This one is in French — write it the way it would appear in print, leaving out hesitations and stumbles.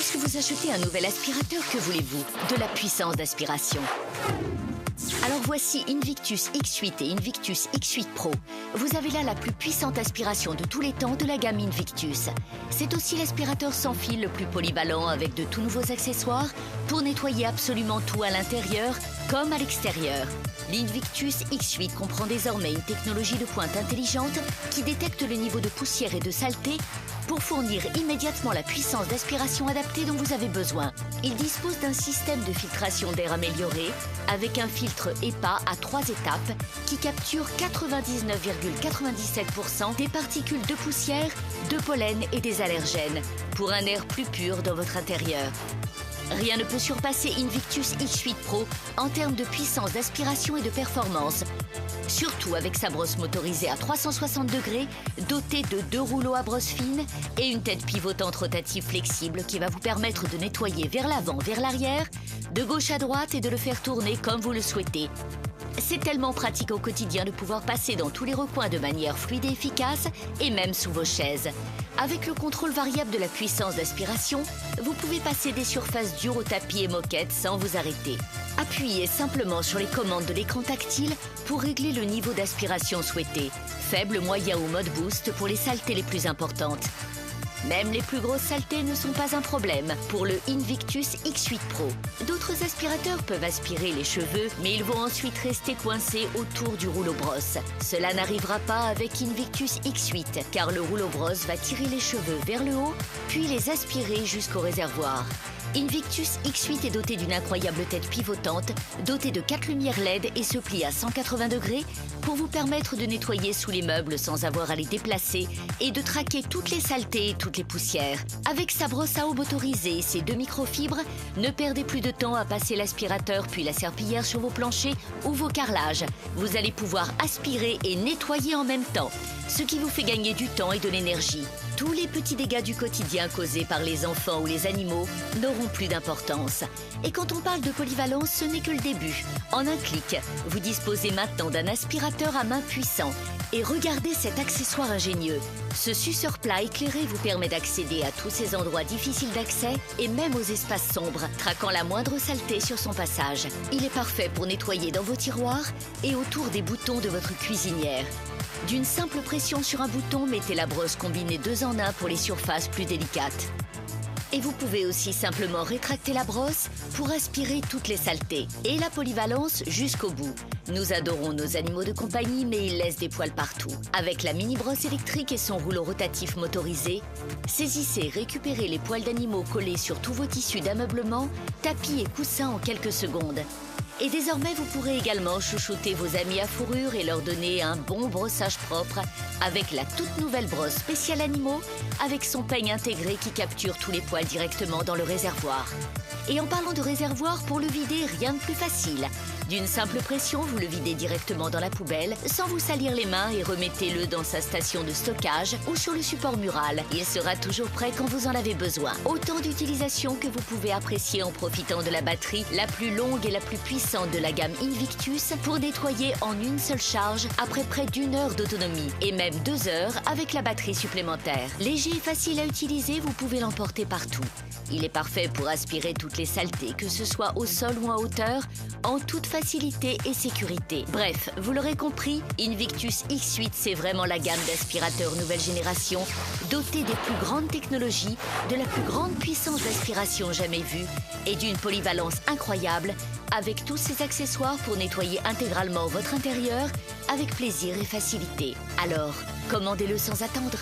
Lorsque vous achetez un nouvel aspirateur, que voulez-vous? De la puissance d'aspiration. Alors voici Invictus X8 et Invictus X8 Pro. Vous avez là la plus puissante aspiration de tous les temps de la gamme Invictus. C'est aussi l'aspirateur sans fil le plus polyvalent avec de tout nouveaux accessoires pour nettoyer absolument tout à l'intérieur comme à l'extérieur. L'Invictus X8 comprend désormais une technologie de pointe intelligente qui détecte le niveau de poussière et de saleté pour fournir immédiatement la puissance d'aspiration adaptée dont vous avez besoin. Il dispose d'un système de filtration d'air amélioré avec un filtre EPA à 3 étapes qui capture 99,97% des particules de poussière, de pollen et des allergènes pour un air plus pur dans votre intérieur. Rien ne peut surpasser Invictus X8 Pro en termes de puissance d'aspiration et de performance. Surtout avec sa brosse motorisée à 360 degrés, dotée de 2 rouleaux à brosse fine et une tête pivotante rotative flexible qui va vous permettre de nettoyer vers l'avant, vers l'arrière, de gauche à droite et de le faire tourner comme vous le souhaitez. C'est tellement pratique au quotidien de pouvoir passer dans tous les recoins de manière fluide et efficace, et même sous vos chaises. Avec le contrôle variable de la puissance d'aspiration, vous pouvez passer des surfaces dures au tapis et moquettes sans vous arrêter. Appuyez simplement sur les commandes de l'écran tactile pour régler le niveau d'aspiration souhaité. Faible, moyen ou mode boost pour les saletés les plus importantes. Même les plus grosses saletés ne sont pas un problème pour le Invictus X8 Pro. D'autres aspirateurs peuvent aspirer les cheveux, mais ils vont ensuite rester coincés autour du rouleau brosse. Cela n'arrivera pas avec Invictus X8, car le rouleau brosse va tirer les cheveux vers le haut, puis les aspirer jusqu'au réservoir. Invictus X8 est doté d'une incroyable tête pivotante, dotée de 4 lumières LED et se plie à 180 degrés pour vous permettre de nettoyer sous les meubles sans avoir à les déplacer et de traquer toutes les saletés et toutes les poussières. Avec sa brosse à eau motorisée et ses 2 microfibres, ne perdez plus de temps à passer l'aspirateur puis la serpillière sur vos planchers ou vos carrelages. Vous allez pouvoir aspirer et nettoyer en même temps, ce qui vous fait gagner du temps et de l'énergie. Tous les petits dégâts du quotidien causés par les enfants ou les animaux n'auront plus d'importance. Et quand on parle de polyvalence, ce n'est que le début. En un clic, vous disposez maintenant d'un aspirateur à main puissant. Et regardez cet accessoire ingénieux. Ce suceur plat éclairé vous permet d'accéder à tous ces endroits difficiles d'accès et même aux espaces sombres, traquant la moindre saleté sur son passage. Il est parfait pour nettoyer dans vos tiroirs et autour des boutons de votre cuisinière. D'une simple pression sur un bouton, mettez la brosse combinée 2 en 1 pour les surfaces plus délicates. Et vous pouvez aussi simplement rétracter la brosse pour aspirer toutes les saletés. Et la polyvalence jusqu'au bout. Nous adorons nos animaux de compagnie, mais ils laissent des poils partout. Avec la mini-brosse électrique et son rouleau rotatif motorisé, saisissez et récupérez les poils d'animaux collés sur tous vos tissus d'ameublement, tapis et coussins en quelques secondes. Et désormais, vous pourrez également chouchouter vos amis à fourrure et leur donner un bon brossage propre avec la toute nouvelle brosse spéciale animaux avec son peigne intégré qui capture tous les poils directement dans le réservoir. Et en parlant de réservoir, pour le vider, rien de plus facile. D'une simple pression, vous le videz directement dans la poubelle sans vous salir les mains et remettez-le dans sa station de stockage ou sur le support mural. Il sera toujours prêt quand vous en avez besoin. Autant d'utilisations que vous pouvez apprécier en profitant de la batterie la plus longue et la plus puissante de la gamme Invictus pour nettoyer en une seule charge après près d'1 heure d'autonomie et même 2 heures avec la batterie supplémentaire. Léger et facile à utiliser, vous pouvez l'emporter partout. Il est parfait pour aspirer toutes les saletés, que ce soit au sol ou en hauteur, en toute facilité et sécurité. Bref, vous l'aurez compris, Invictus X8, c'est vraiment la gamme d'aspirateurs nouvelle génération, dotée des plus grandes technologies, de la plus grande puissance d'aspiration jamais vue et d'une polyvalence incroyable, avec tous ces accessoires pour nettoyer intégralement votre intérieur avec plaisir et facilité. Alors, commandez-le sans attendre.